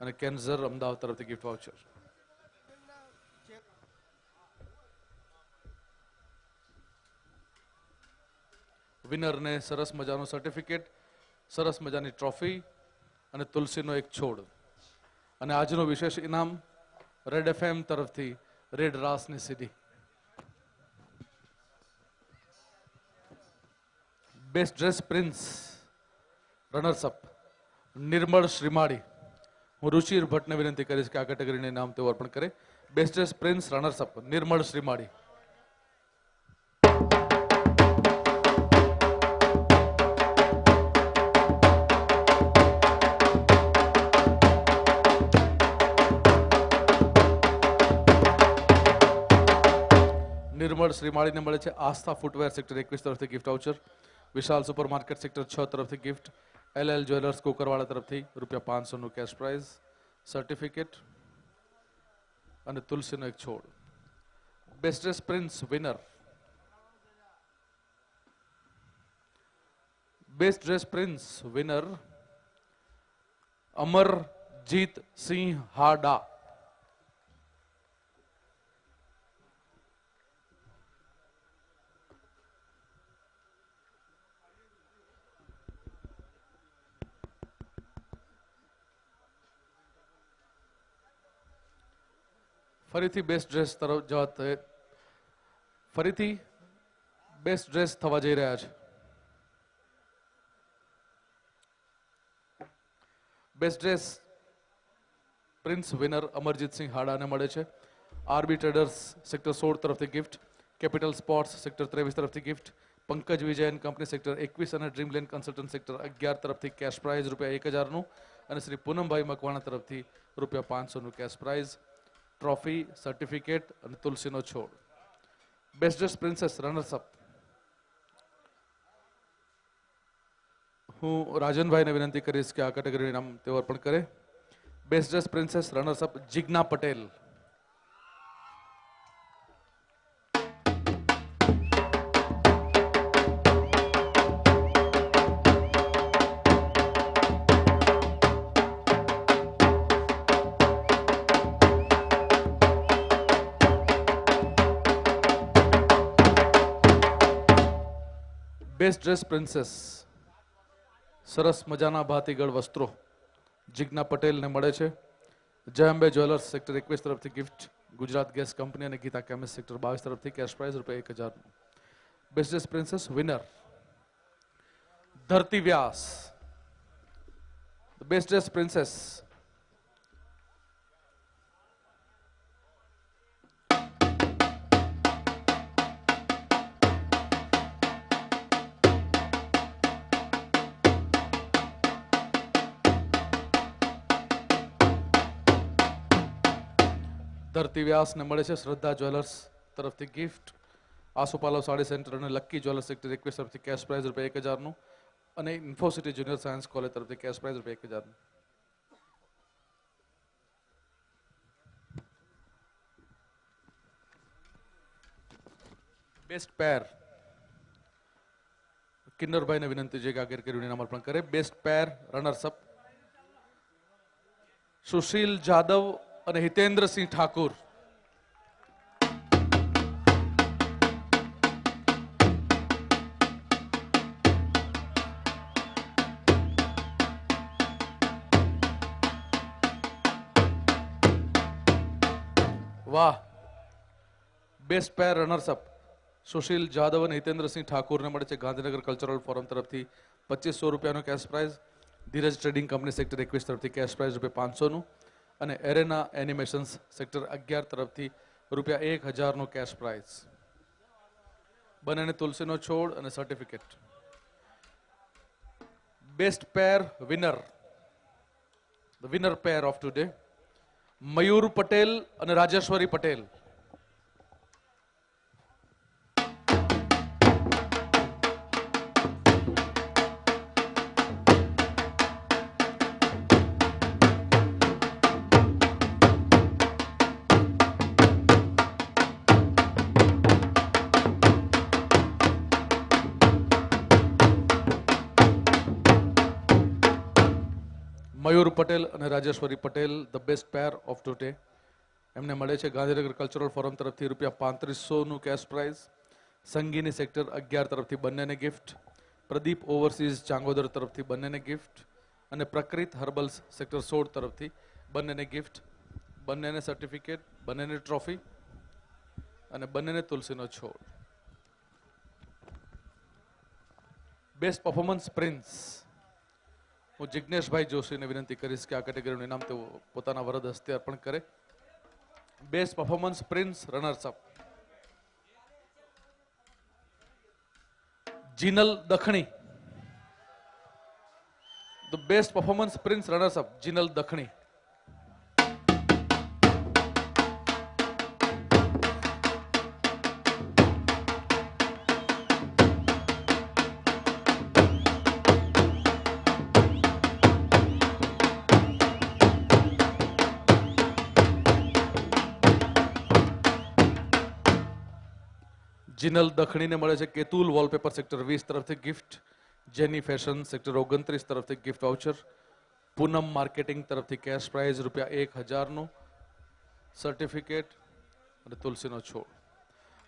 અને કેન્સર અમદાવાદ તરફથી gift voucher. વિનરને સરસ મજાનું સર્ટિફિકેટ, સરસ મજાની ટ્રોફી અને તુલસીનો એક છોડ. અને આજનું વિશેષ ઇનામ રેડ FM તરફથી રેડ રાસની સીડી. બેસ્ટ ડ્રેસ પ્રિન્સ રનર્સઅપ નિર્મળ શ્રીમાળી. હું રુચિર ભટ્ટને વિનંતી કરીશ કે આ કેટેગરીને નામ તેઓ અર્પણ કરે. બેસ્ટ ડ્રેસ પ્રિન્સ રનર્સઅપ નિર્મળ શ્રીમાળી. નિર્મળ શ્રીમાળીને મળે છે આસ્થા ફૂટવેર સેક્ટર 21 તરફથી ગિફ્ટ વાઉચર. વિશાલ સુપર માર્કેટ સેક્ટર 6 તરફથી ગિફ્ટ. LL જ્વેલર્સ કુકરવાડા તરફથી ₹500 નું કેશ પ્રાઇઝ, સર્ટિફિકેટ અને તુલસીનો એક છોડ. Best dress prince winner. Best dress prince winner Amarjeet Singh Hada. ફરીથી બેસ્ટ ડ્રેસ તરફ જવા ફરીથી બેસ્ટ ડ્રેસ થવા જઈ રહ્યા છે. બેસ્ટ ડ્રેસ પ્રિન્સ વિનર અમરજીતસિંહ હાડાને મળે છે આરબી ટ્રેડર્સ સેક્ટર 16 તરફથી ગિફ્ટ. કેપિટલ સ્પોર્ટ્સ સેક્ટર 23 તરફથી gift. Pankaj Vijayan company sector 21 અને ડ્રીમલેન્ડ કન્સલ્ટન્ટ સેક્ટર 11 તરફથી કેશ પ્રાઇઝ ₹1000 નું અને શ્રી પૂનમભાઈ મકવાણા તરફથી ₹500 નું કેશ પ્રાઇઝ, ટ્રોફી, સર્ટિફિકેટ અને તુલસીનો છોડ. બેસ્ટ ડ્રેસ પ્રિન્સેસ રનર્સઅપ હું રાજનભાઈને વિનંતી કરીશ કે આ કેટેગરીનું નામ તેઓ અર્પણ કરે. Best dress princess runners-up Jigna Patel. Best dress princess સરસ મજાના ભાતીગળ વસ્ત્રો જિજ્ઞા પટેલને મળે છે જય અંબે જ્વેલર્સ સેક્ટર 21 તરફથી ગિફ્ટ. ગુજરાત ગેસ કંપની અને ગીતા કેમિસ્ટ સેક્ટર 22 તરફથી cash price ₹1000. Best dress princess winner ધરતી વ્યાસ. બેસ્ટ ડ્રેસ પ્રિન્સેસ ધરતી વ્યાસને મળે છે શ્રદ્ધા જ્વેલર્સ તરફથી ગિફ્ટ. આસુપાલવ સાડી સેન્ટર અને લક્કી જ્વેલર્સ સેક્ટર 21 તરફથી કેશ પ્રાઇઝ ₹1000 નું અને ઇન્ફોસિટી જુનિયર સાયન્સ કોલેજ તરફથી કેશ પ્રાઇઝ ₹1000 નું. બેસ્ટ પેર કિન્નરભાઈને વિનંતી છે કે આ કેટેગરીનું નામ અર્પણ કરે. બેસ્ટ પેર રનર્સઅપ સુશીલ જાદવ અને હિતેન્દ્રસિંહ ઠાકુર. વાહ. બેસ્ટ પેર રનર્સઅપ સુશીલ જાદવ અને હિતેન્દ્રસિંહ ઠાકુરને મળે છે ગાંધીનગર કલ્ચરલ ફોરમ તરફથી ₹2500 નો કેશ પ્રાઇઝ. ધીરજ ટ્રેડિંગ કંપની સેક્ટર 21 તરફથી કેશ પ્રાઇઝ ₹500 નું અને એરેના એનિમેશન્સ સેક્ટર 11 તરફથી ₹1000 નો કેશ પ્રાઇઝ. બંનેને તુલસીનો છોડ અને certificate. Best pair winner the winner pair of today Mayur Patel અને રાજેશ્વરી પટેલ. મયુર પટેલ અને Rajeshwari Patel the best pair of today એમને મળે છે ગાંધીનગર કલ્ચરલ ફોરમ તરફથી ₹3500નું કેશ પ્રાઇઝ. સંગીની સેક્ટર 11 તરફથી બંનેને ગિફ્ટ. પ્રદીપ ઓવરસીઝ ચાંગોદર તરફથી બંનેને ગિફ્ટ અને પ્રકૃત હર્બલ્સ સેક્ટર 16 તરફથી બંનેને ગિફ્ટ. બંનેને સર્ટિફિકેટ, બંનેને ટ્રોફી અને બંનેને તુલસીનો છોડ. બેસ્ટ પરફોર્મન્સ પ્રિન્સ હું જિજ્ઞેશભાઈ જોશીને વિનંતી કરીશ કે આ કેટેગરીનું ઇનામ તેઓ પોતાના વરદ હસ્તે અર્પણ કરે. Best performance prince runners up Jinal Dakhani. The best performance prince runners up Jinal Dakhani. Jinal દખણીને મળે છે કેતુલ વોલપેપર સેક્ટર 20 તરફથી ગિફ્ટ. જેની ફેશન સેક્ટર 29 તરફથી ગિફ્ટ વાઉચર. પૂનમ માર્કેટિંગ તરફથી કેશ પ્રાઇઝ ₹1000નું સર્ટિફિકેટ અને તુલસીનો છોડ.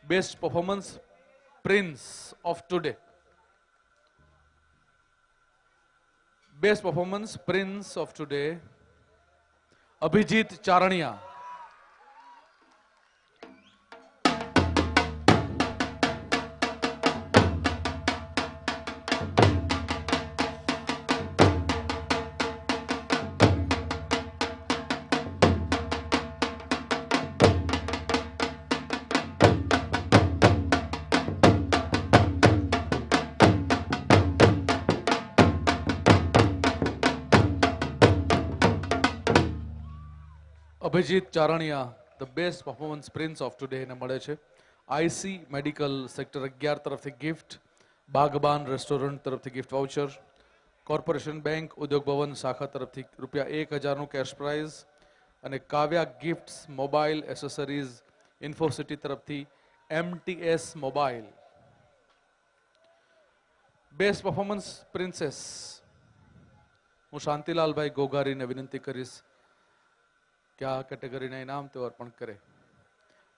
Best performance prince of today. Best performance prince of today Abhijeet Charaniya. Abhijeet Charaniya the best performance prince of today ને મળે છે આઈસી મેડિકલ સેક્ટર 11 તરફથી ગિફ્ટ. બાગબાન રેસ્ટોરન્ટ તરફથી gift voucher. Corporation bank Udyog Bhavan શાખા તરફથી ₹1000નું કેશ પ્રાઇઝ અને Kavya gifts mobile accessories Infocity તરફથી MTS mobile. Best performance princess હું શાંતિલાલભાઈ ગોગારીને વિનંતી કરીશ કે આ કેટેગરીના ઇનામ તેઓ અર્પણ કરે.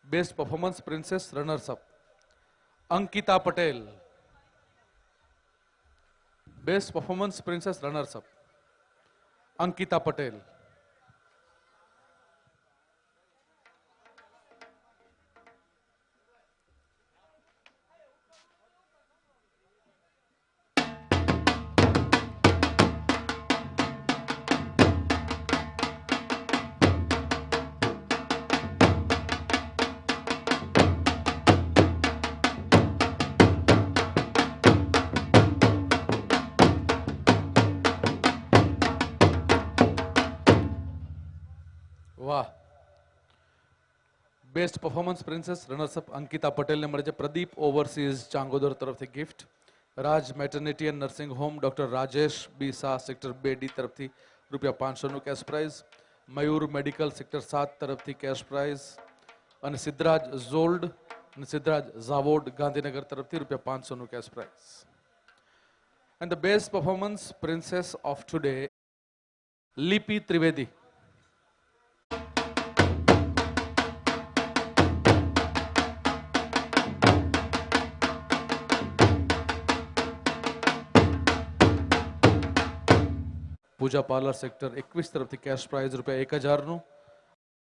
Best performance princess runners up Ankita Patel. Best performance princess runners up Ankita Patel. વાહ. Best performance princess runners up Ankita પટેલને મળે છે પ્રદીપ ઓવરસીઝ ચાંગોદર તરફથી gift. Raj maternity and nursing home doctor Rajesh B Shah sector 2D તરફથી ₹500નું cash prize. Mayur medical sector 7 તરફથી કેશ પ્રાઇઝ અને સિદ્ધરાજ ઝોલ્ડ અને સિદ્ધરાજ ઝાવોડ ગાંધીનગર તરફથી ₹500નું cash prize. And the best performance princess of today Lipi Trivedi. Pooja parlour sector 21 તરફથી કેશ પ્રાઇઝ ₹1000નું